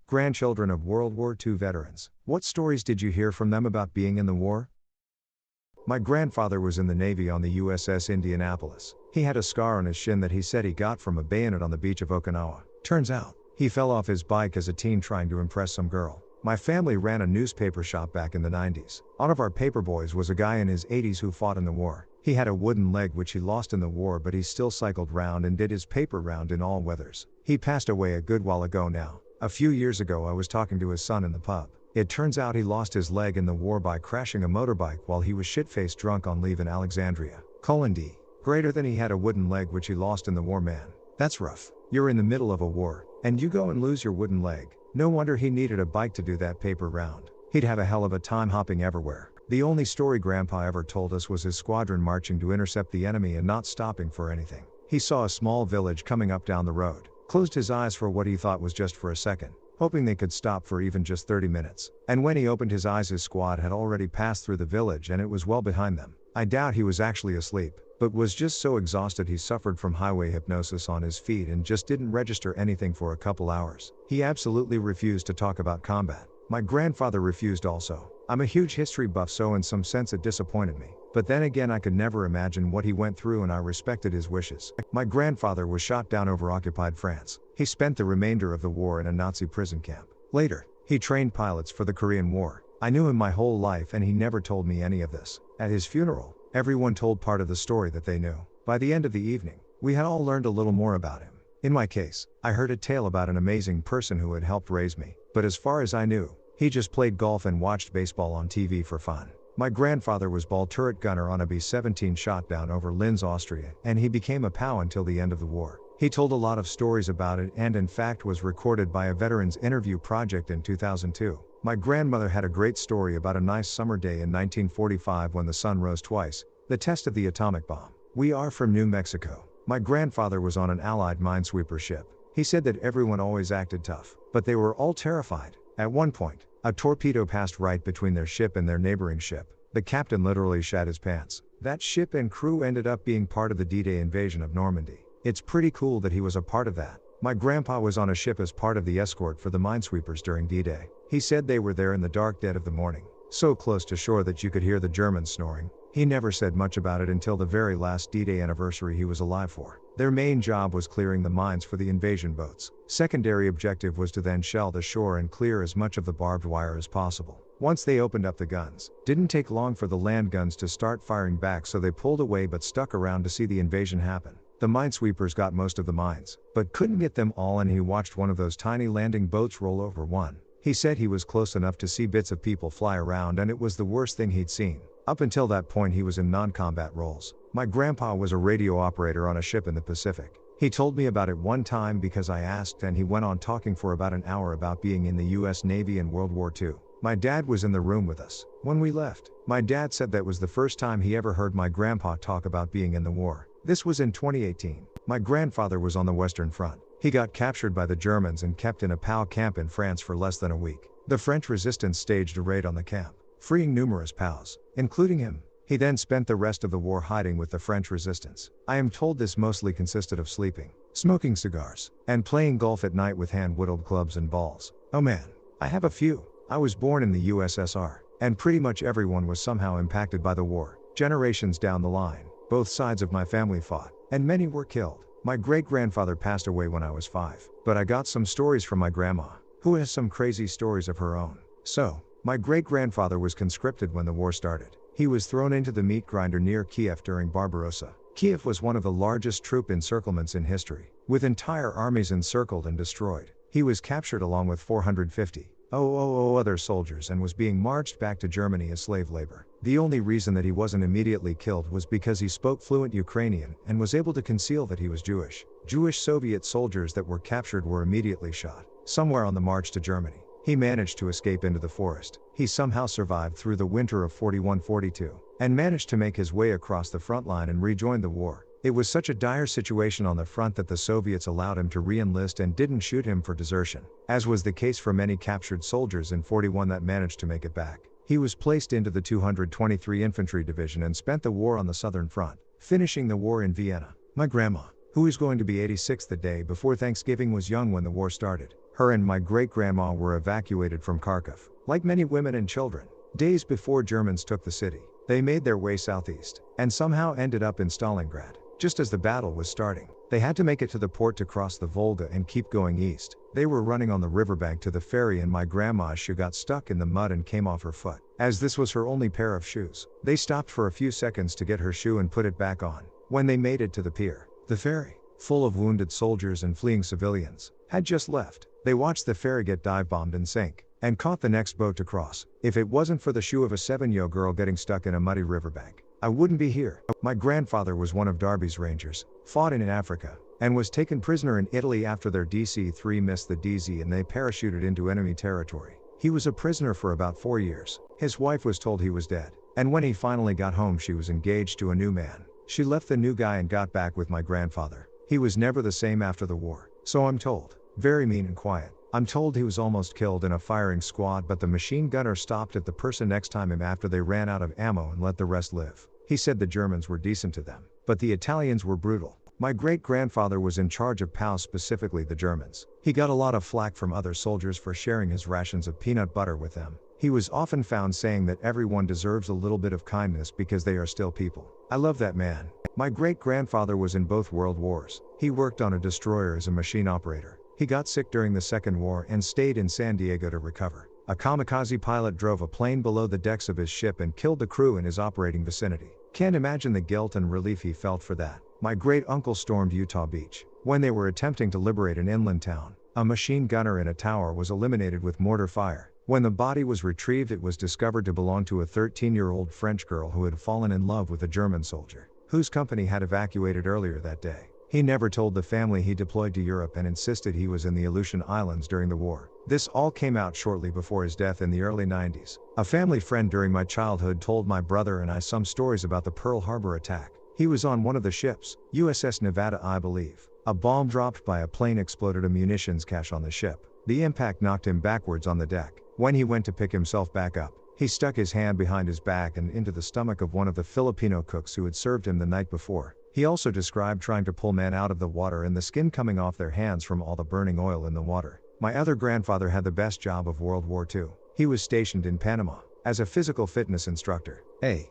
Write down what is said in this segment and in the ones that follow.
grandchildren of World War II veterans. What stories did you hear from them about being in the war? My grandfather was in the Navy on the USS Indianapolis. He had a scar on his shin that he said he got from a bayonet on the beach of Okinawa. Turns out, he fell off his bike as a teen trying to impress some girl. My family ran a newspaper shop back in the 90s. One of our paperboys was a guy in his 80s who fought in the war. He had a wooden leg which he lost in the war, but he still cycled round and did his paper round in all weathers. He passed away a good while ago now. A few years ago I was talking to his son in the pub. It turns out he lost his leg in the war by crashing a motorbike while he was shit-faced drunk on leave in Alexandria. D. Greater than he had a wooden leg which he lost in the war, man. That's rough. You're in the middle of a war, and you go and lose your wooden leg. No wonder he needed a bike to do that paper round. He'd have a hell of a time hopping everywhere. The only story Grandpa ever told us was his squadron marching to intercept the enemy and not stopping for anything. He saw a small village coming up down the road, closed his eyes for what he thought was just for a second, hoping they could stop for even just 30 minutes. And when he opened his eyes, his squad had already passed through the village and it was well behind them. I doubt he was actually asleep, but was just so exhausted he suffered from highway hypnosis on his feet and just didn't register anything for a couple hours. He absolutely refused to talk about combat. My grandfather refused also. I'm a huge history buff, so in some sense it disappointed me. But then again, I could never imagine what he went through and I respected his wishes. My grandfather was shot down over occupied France. He spent the remainder of the war in a Nazi prison camp. Later, he trained pilots for the Korean War. I knew him my whole life and he never told me any of this. At his funeral, everyone told part of the story that they knew. By the end of the evening, we had all learned a little more about him. In my case, I heard a tale about an amazing person who had helped raise me, but as far as I knew, he just played golf and watched baseball on TV for fun. My grandfather was ball turret gunner on a B-17 shot down over Linz, Austria, and he became a POW until the end of the war. He told a lot of stories about it and in fact was recorded by a veterans interview project in 2002. My grandmother had a great story about a nice summer day in 1945 when the sun rose twice, the test of the atomic bomb. We are from New Mexico. My grandfather was on an Allied minesweeper ship. He said that everyone always acted tough, but they were all terrified. At one point, a torpedo passed right between their ship and their neighboring ship. The captain literally shat his pants. That ship and crew ended up being part of the D-Day invasion of Normandy. It's pretty cool that he was a part of that. My grandpa was on a ship as part of the escort for the minesweepers during D-Day. He said they were there in the dark dead of the morning, so close to shore that you could hear the Germans snoring. He never said much about it until the very last D-Day anniversary he was alive for. Their main job was clearing the mines for the invasion boats. Secondary objective was to then shell the shore and clear as much of the barbed wire as possible. Once they opened up the guns, didn't take long for the land guns to start firing back, so they pulled away but stuck around to see the invasion happen. The minesweepers got most of the mines, but couldn't get them all, and he watched one of those tiny landing boats roll over one. He said he was close enough to see bits of people fly around and it was the worst thing he'd seen. Up until that point he was in non-combat roles. My grandpa was a radio operator on a ship in the Pacific. He told me about it one time because I asked, and he went on talking for about an hour about being in the US Navy in World War II. My dad was in the room with us when we left. My dad said that was the first time he ever heard my grandpa talk about being in the war. This was in 2018. My grandfather was on the Western Front. He got captured by the Germans and kept in a POW camp in France for less than a week. The French resistance staged a raid on the camp, freeing numerous POWs, including him. He then spent the rest of the war hiding with the French resistance. I am told this mostly consisted of sleeping, smoking cigars, and playing golf at night with hand-whittled clubs and balls. Oh man, I have a few. I was born in the USSR, and pretty much everyone was somehow impacted by the war. Generations down the line, both sides of my family fought, and many were killed. My great-grandfather passed away when I was 5, but I got some stories from my grandma, who has some crazy stories of her own. So, my great-grandfather was conscripted when the war started. He was thrown into the meat grinder near Kiev during Barbarossa. Kiev was one of the largest troop encirclements in history, with entire armies encircled and destroyed. He was captured along with 450 other soldiers and was being marched back to Germany as slave labor. The only reason that he wasn't immediately killed was because he spoke fluent Ukrainian and was able to conceal that he was Jewish. Jewish Soviet soldiers that were captured were immediately shot. Somewhere on the march to Germany, he managed to escape into the forest. He somehow survived through the winter of 41-42, and managed to make his way across the front line and rejoin the war. It was such a dire situation on the front that the Soviets allowed him to re-enlist and didn't shoot him for desertion, as was the case for many captured soldiers in 41 that managed to make it back. He was placed into the 223 Infantry Division and spent the war on the Southern Front, finishing the war in Vienna. My grandma, who is going to be 86 the day before Thanksgiving, was young when the war started. Her and my great-grandma were evacuated from Kharkiv, like many women and children. Days before Germans took the city, they made their way southeast, and somehow ended up in Stalingrad. Just as the battle was starting, they had to make it to the port to cross the Volga and keep going east. They were running on the riverbank to the ferry and my grandma's shoe got stuck in the mud and came off her foot. As this was her only pair of shoes, they stopped for a few seconds to get her shoe and put it back on. When they made it to the pier, the ferry, full of wounded soldiers and fleeing civilians, had just left. They watched the ferry get dive-bombed and sink, and caught the next boat to cross. If it wasn't for the shoe of a 7-year-old girl getting stuck in a muddy riverbank, I wouldn't be here. My grandfather was one of Darby's Rangers, fought in Africa, and was taken prisoner in Italy after their DC-3 missed the DZ and they parachuted into enemy territory. He was a prisoner for about 4 years. His wife was told he was dead, and when he finally got home she was engaged to a new man. She left the new guy and got back with my grandfather. He was never the same after the war, so I'm told. Very mean and quiet. I'm told he was almost killed in a firing squad but the machine gunner stopped at the person next to him after they ran out of ammo and let the rest live. He said the Germans were decent to them, but the Italians were brutal. My great-grandfather was in charge of POWs, specifically the Germans. He got a lot of flack from other soldiers for sharing his rations of peanut butter with them. He was often found saying that everyone deserves a little bit of kindness because they are still people. I love that man. My great-grandfather was in both world wars. He worked on a destroyer as a machine operator. He got sick during the Second War and stayed in San Diego to recover. A kamikaze pilot drove a plane below the decks of his ship and killed the crew in his operating vicinity. Can't imagine the guilt and relief he felt for that. My great-uncle stormed Utah Beach. When they were attempting to liberate an inland town, a machine gunner in a tower was eliminated with mortar fire. When the body was retrieved, it was discovered to belong to a 13-year-old French girl who had fallen in love with a German soldier, whose company had evacuated earlier that day. He never told the family he deployed to Europe and insisted he was in the Aleutian Islands during the war. This all came out shortly before his death in the early 90s. A family friend during my childhood told my brother and I some stories about the Pearl Harbor attack. He was on one of the ships, USS Nevada I believe. A bomb dropped by a plane exploded a munitions cache on the ship. The impact knocked him backwards on the deck. When he went to pick himself back up, he stuck his hand behind his back and into the stomach of one of the Filipino cooks who had served him the night before. He also described trying to pull men out of the water and the skin coming off their hands from all the burning oil in the water. My other grandfather had the best job of World War II. He was stationed in Panama as a physical fitness instructor, a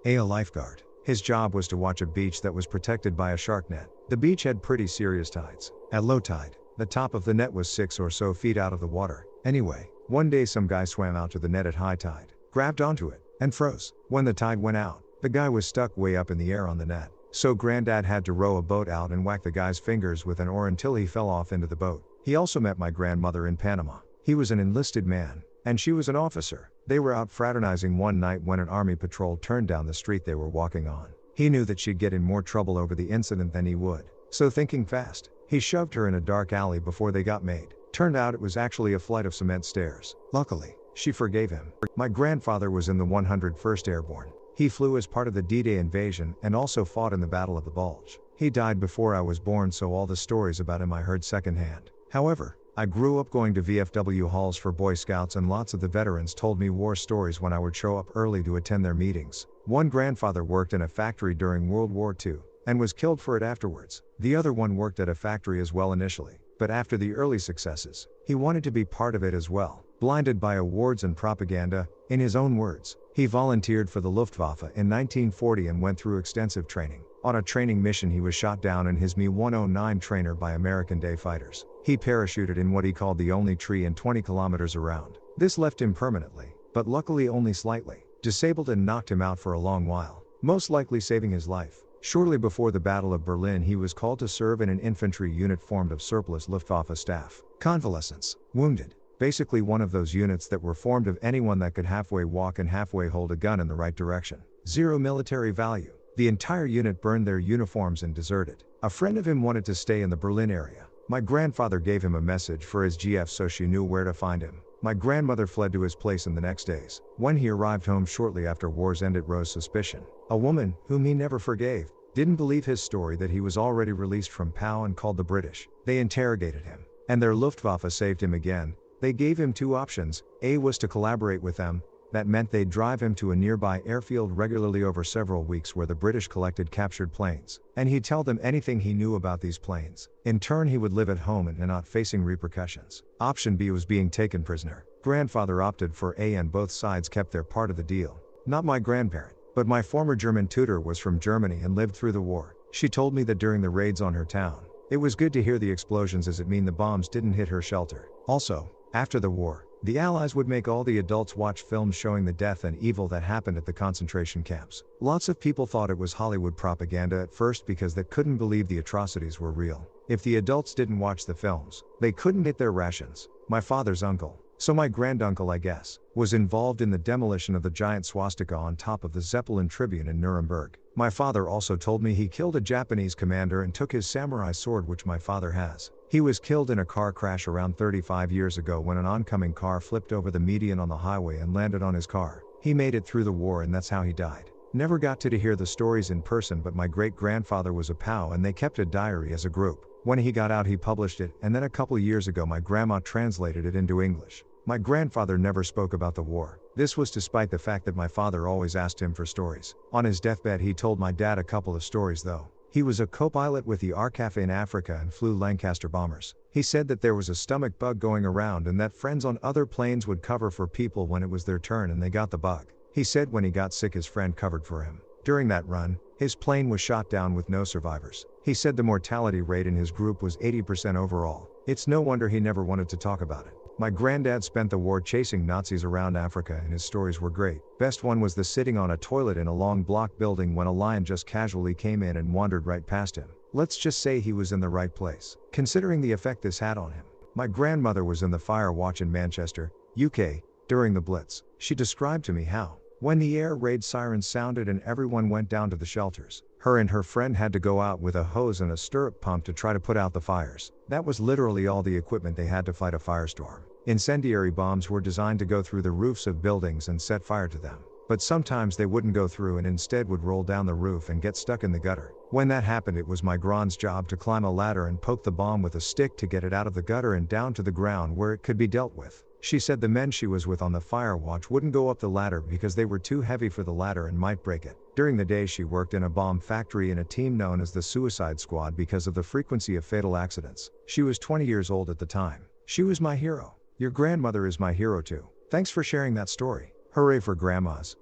lifeguard. His job was to watch a beach that was protected by a shark net. The beach had pretty serious tides. At low tide, the top of the net was 6 or so feet out of the water. Anyway, one day some guy swam out to the net at high tide, grabbed onto it, and froze. When the tide went out, the guy was stuck way up in the air on the net. So Granddad had to row a boat out and whack the guy's fingers with an oar until he fell off into the boat. He also met my grandmother in Panama. He was an enlisted man, and she was an officer. They were out fraternizing one night when an army patrol turned down the street they were walking on. He knew that she'd get in more trouble over the incident than he would. So thinking fast, he shoved her in a dark alley before they got made. Turned out it was actually a flight of cement stairs. Luckily, she forgave him. My grandfather was in the 101st Airborne. He flew as part of the D-Day invasion and also fought in the Battle of the Bulge. He died before I was born, so all the stories about him I heard secondhand. However, I grew up going to VFW halls for Boy Scouts and lots of the veterans told me war stories when I would show up early to attend their meetings. One grandfather worked in a factory during World War II and was killed for it afterwards. The other one worked at a factory as well initially, but after the early successes, he wanted to be part of it as well. Blinded by awards and propaganda, in his own words, he volunteered for the Luftwaffe in 1940 and went through extensive training. On a training mission he was shot down in his Mi-109 trainer by American day fighters. He parachuted in what he called the only tree and 20 kilometers around. This left him permanently, but luckily only slightly, disabled and knocked him out for a long while, most likely saving his life. Shortly before the Battle of Berlin he was called to serve in an infantry unit formed of surplus Luftwaffe staff, convalescents, wounded. Basically one of those units that were formed of anyone that could halfway walk and halfway hold a gun in the right direction. Zero military value. The entire unit burned their uniforms and deserted. A friend of him wanted to stay in the Berlin area. My grandfather gave him a message for his GF so she knew where to find him. My grandmother fled to his place in the next days. When he arrived home shortly after war's end it rose suspicion. A woman, whom he never forgave, didn't believe his story that he was already released from POW and called the British. They interrogated him, and their Luftwaffe saved him again. They gave him two options. A was to collaborate with them, That meant they'd drive him to a nearby airfield regularly over several weeks where the British collected captured planes, and he'd tell them anything he knew about these planes. In turn, he would live at home and not facing repercussions. Option B was being taken prisoner. Grandfather opted for A, and both sides kept their part of the deal. Not my grandparent, but my former German tutor was from Germany and lived through the war. She told me that during the raids on her town, it was good to hear the explosions, as it meant the bombs didn't hit her shelter. Also, after the war, the Allies would make all the adults watch films showing the death and evil that happened at the concentration camps. Lots of people thought it was Hollywood propaganda at first because they couldn't believe the atrocities were real. If the adults didn't watch the films, they couldn't get their rations. My father's uncle, so my granduncle I guess, was involved in the demolition of the giant swastika on top of the Zeppelin Tribune in Nuremberg. My father also told me he killed a Japanese commander and took his samurai sword, which my father has. He was killed in a car crash around 35 years ago when an oncoming car flipped over the median on the highway and landed on his car. He made it through the war and that's how he died. Never got to hear the stories in person, but my great-grandfather was a POW and they kept a diary as a group. When he got out he published it, and then a couple years ago my grandma translated it into English. My grandfather never spoke about the war. This was despite the fact that my father always asked him for stories. On his deathbed he told my dad a couple of stories though. He was a co-pilot with the RCAF in Africa and flew Lancaster bombers. He said that there was a stomach bug going around and that friends on other planes would cover for people when it was their turn and they got the bug. He said when he got sick his friend covered for him. During that run, his plane was shot down with no survivors. He said the mortality rate in his group was 80% overall. It's no wonder he never wanted to talk about it. My granddad spent the war chasing Nazis around Africa and his stories were great. Best one was the sitting on a toilet in a long block building when a lion just casually came in and wandered right past him. Let's just say he was in the right place, considering the effect this had on him. My grandmother was in the fire watch in Manchester, UK, during the Blitz. She described to me how, when the air raid sirens sounded and everyone went down to the shelters, her and her friend had to go out with a hose and a stirrup pump to try to put out the fires. That was literally all the equipment they had to fight a firestorm. Incendiary bombs were designed to go through the roofs of buildings and set fire to them. But sometimes they wouldn't go through and instead would roll down the roof and get stuck in the gutter. When that happened, it was my grand's job to climb a ladder and poke the bomb with a stick to get it out of the gutter and down to the ground where it could be dealt with. She said the men she was with on the fire watch wouldn't go up the ladder because they were too heavy for the ladder and might break it. During the day she worked in a bomb factory in a team known as the Suicide Squad because of the frequency of fatal accidents. She was 20 years old at the time. She was my hero. Your grandmother is my hero too. Thanks for sharing that story. Hooray for grandmas.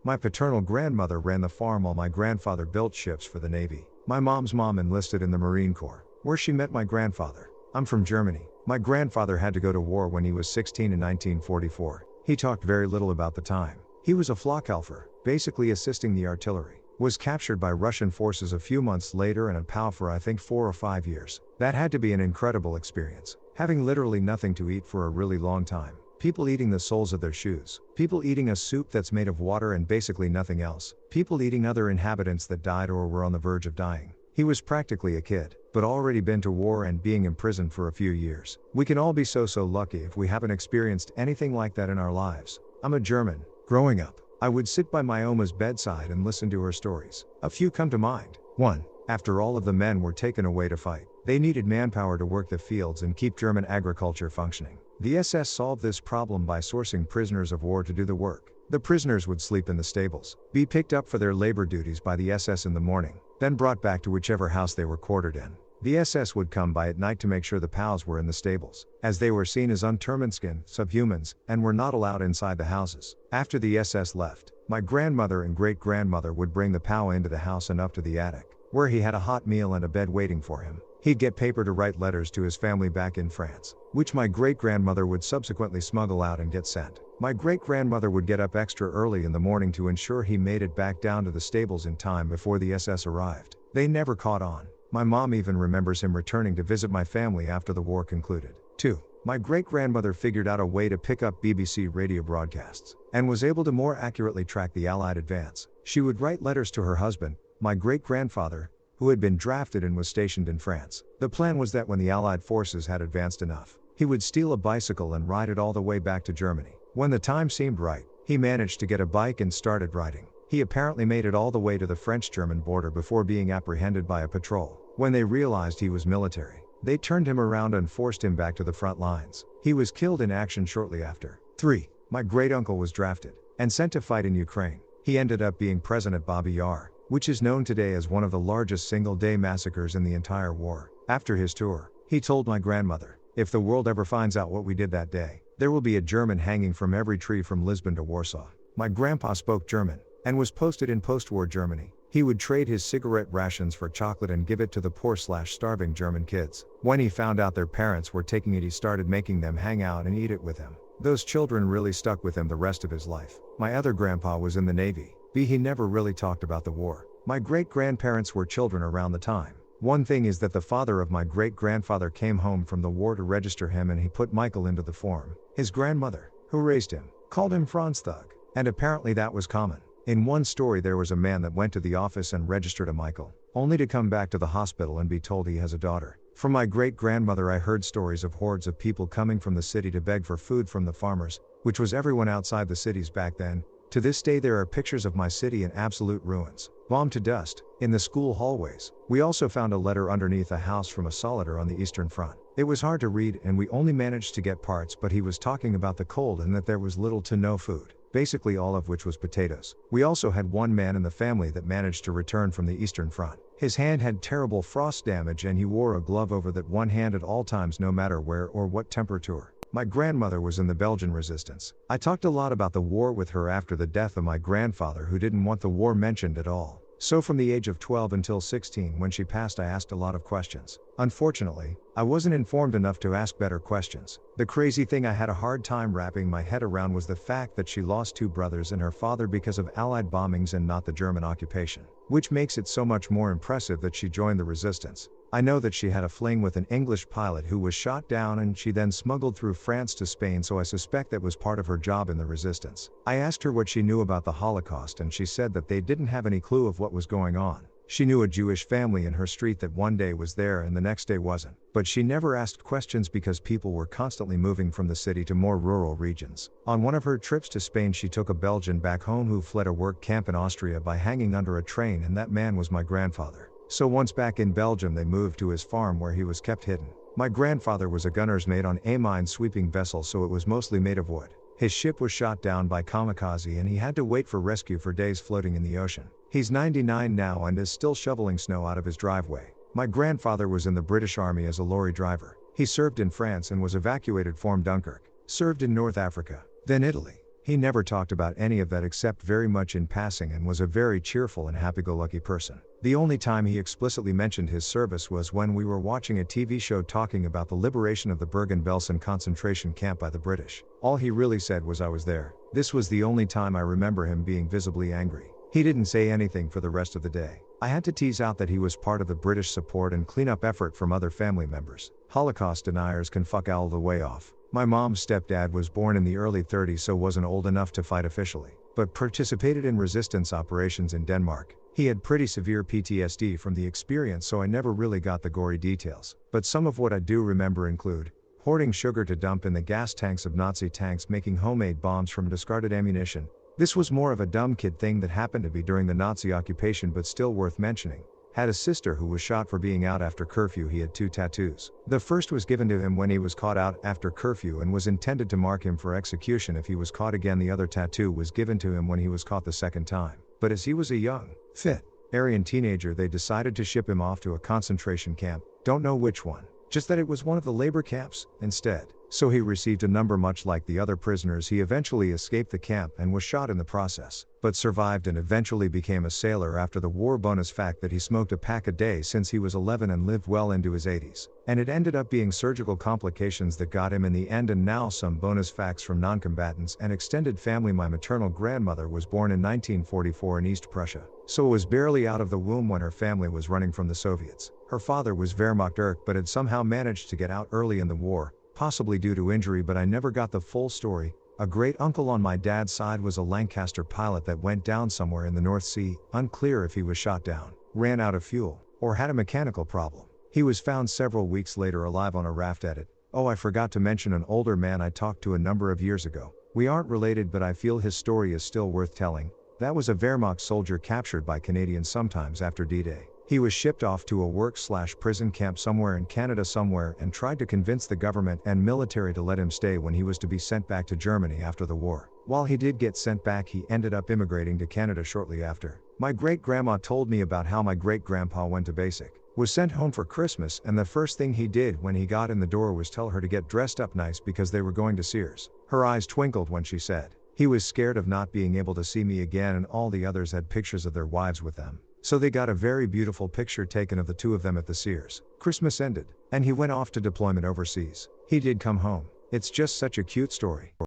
My paternal grandmother ran the farm while my grandfather built ships for the Navy. My mom's mom enlisted in the Marine Corps, where she met my grandfather. I'm from Germany. My grandfather had to go to war when he was 16 in 1944. He talked very little about the time. He was a Flakhelfer, basically assisting the artillery. Was captured by Russian forces a few months later and a POW for I think 4 or 5 years. That had to be an incredible experience. Having literally nothing to eat for a really long time. People eating the soles of their shoes. People eating a soup that's made of water and basically nothing else. People eating other inhabitants that died or were on the verge of dying. He was practically a kid, but already been to war and being imprisoned for a few years. We can all be so lucky if we haven't experienced anything like that in our lives. I'm a German. Growing up, I would sit by my Oma's bedside and listen to her stories. A few come to mind. 1. After all of the men were taken away to fight, they needed manpower to work the fields and keep German agriculture functioning. The SS solved this problem by sourcing prisoners of war to do the work. The prisoners would sleep in the stables, be picked up for their labor duties by the SS in the morning, then brought back to whichever house they were quartered in. The SS would come by at night to make sure the POWs were in the stables, as they were seen as untermenschen, subhumans, and were not allowed inside the houses. After the SS left, my grandmother and great-grandmother would bring the POW into the house and up to the attic, where he had a hot meal and a bed waiting for him. He'd get paper to write letters to his family back in France, which my great-grandmother would subsequently smuggle out and get sent. My great-grandmother would get up extra early in the morning to ensure he made it back down to the stables in time before the SS arrived. They never caught on. My mom even remembers him returning to visit my family after the war concluded. 2. My great-grandmother figured out a way to pick up BBC radio broadcasts, and was able to more accurately track the Allied advance. She would write letters to her husband, my great-grandfather, who had been drafted and was stationed in France. The plan was that when the Allied forces had advanced enough, he would steal a bicycle and ride it all the way back to Germany. When the time seemed right, he managed to get a bike and started riding. He apparently made it all the way to the French-German border before being apprehended by a patrol. When they realized he was military, they turned him around and forced him back to the front lines. He was killed in action shortly after. 3. My great-uncle was drafted. and sent to fight in Ukraine. He ended up being President Babi Yar, which is known today as one of the largest single-day massacres in the entire war. After his tour, he told my grandmother, "If the world ever finds out what we did that day, there will be a German hanging from every tree from Lisbon to Warsaw." My grandpa spoke German, and was posted in post-war Germany. He would trade his cigarette rations for chocolate and give it to the poor/starving German kids. When he found out their parents were taking it, he started making them hang out and eat it with him. Those children really stuck with him the rest of his life. My other grandpa was in the Navy. He never really talked about the war. My great-grandparents were children around the time. One thing is that the father of my great-grandfather came home from the war to register him, and he put Michael into the form. His grandmother, who raised him, called him Franz Thug, and apparently that was common. In one story, there was a man that went to the office and registered a Michael, only to come back to the hospital and be told he has a daughter. From my great-grandmother, I heard stories of hordes of people coming from the city to beg for food from the farmers, which was everyone outside the cities back then. To this day, there are pictures of my city in absolute ruins, bombed to dust, in the school hallways. We also found a letter underneath a house from a soldier on the Eastern Front. It was hard to read, and we only managed to get parts, but he was talking about the cold and that there was little to no food, basically all of which was potatoes. We also had one man in the family that managed to return from the Eastern Front. His hand had terrible frost damage, and he wore a glove over that one hand at all times, no matter where or what temperature. My grandmother was in the Belgian resistance. I talked a lot about the war with her after the death of my grandfather, who didn't want the war mentioned at all. So from the age of 12 until 16, when she passed, I asked a lot of questions. Unfortunately, I wasn't informed enough to ask better questions. The crazy thing I had a hard time wrapping my head around was the fact that she lost 2 brothers and her father because of Allied bombings and not the German occupation, which makes it so much more impressive that she joined the resistance. I know that she had a fling with an English pilot who was shot down, and she then smuggled through France to Spain, so I suspect that was part of her job in the resistance. I asked her what she knew about the Holocaust, and she said that they didn't have any clue of what was going on. She knew a Jewish family in her street that one day was there and the next day wasn't. But she never asked questions because people were constantly moving from the city to more rural regions. On one of her trips to Spain, she took a Belgian back home who fled a work camp in Austria by hanging under a train, and that man was my grandfather. So once back in Belgium, they moved to his farm where he was kept hidden. My grandfather was a gunner's mate on a mine-sweeping vessel, so it was mostly made of wood. His ship was shot down by kamikaze, and he had to wait for rescue for days floating in the ocean. He's 99 now and is still shoveling snow out of his driveway. My grandfather was in the British Army as a lorry driver. He served in France and was evacuated from Dunkirk, served in North Africa, then Italy. He never talked about any of that except very much in passing, and was a very cheerful and happy-go-lucky person. The only time he explicitly mentioned his service was when we were watching a TV show talking about the liberation of the Bergen-Belsen concentration camp by the British. All he really said was, "I was there." This was the only time I remember him being visibly angry. He didn't say anything for the rest of the day. I had to tease out that he was part of the British support and cleanup effort from other family members. Holocaust deniers can fuck all the way off. My mom's stepdad was born in the early 30s, so wasn't old enough to fight officially, but participated in resistance operations in Denmark. He had pretty severe PTSD from the experience, so I never really got the gory details. But some of what I do remember include hoarding sugar to dump in the gas tanks of Nazi tanks, making homemade bombs from discarded ammunition. This was more of a dumb kid thing that happened to be during the Nazi occupation, but still worth mentioning. Had a sister who was shot for being out after curfew. He had 2 tattoos. The first was given to him when he was caught out after curfew and was intended to mark him for execution if he was caught again. The other tattoo was given to him when he was caught the second time. But as he was a young, fit, Aryan teenager, they decided to ship him off to a concentration camp. Don't know which one. Just that it was one of the labor camps, instead. So he received a number much like the other prisoners. He eventually escaped the camp and was shot in the process, but survived and eventually became a sailor after the war. Bonus fact that he smoked a pack a day since he was 11 and lived well into his 80s. And it ended up being surgical complications that got him in the end. And now some bonus facts from non-combatants and extended family. My maternal grandmother was born in 1944 in East Prussia, so was barely out of the womb when her family was running from the Soviets. Her father was Wehrmacht but had somehow managed to get out early in the war, possibly due to injury, but I never got the full story. A great uncle on my dad's side was a Lancaster pilot that went down somewhere in the North Sea, unclear if he was shot down, ran out of fuel, or had a mechanical problem. He was found several weeks later alive on a raft at it. Oh, I forgot to mention an older man I talked to a number of years ago. We aren't related, but I feel his story is still worth telling. That was a Wehrmacht soldier captured by Canadians sometimes after D-Day. He was shipped off to a work/prison camp somewhere in Canada somewhere and tried to convince the government and military to let him stay when he was to be sent back to Germany after the war. While he did get sent back, he ended up immigrating to Canada shortly after. My great-grandma told me about how my great-grandpa went to basic, was sent home for Christmas, and the first thing he did when he got in the door was tell her to get dressed up nice because they were going to Sears. Her eyes twinkled when she said, "He was scared of not being able to see me again, and all the others had pictures of their wives with them. So they got a very beautiful picture taken of the two of them at the Sears." Christmas ended, and he went off to deployment overseas. He did come home. It's just such a cute story.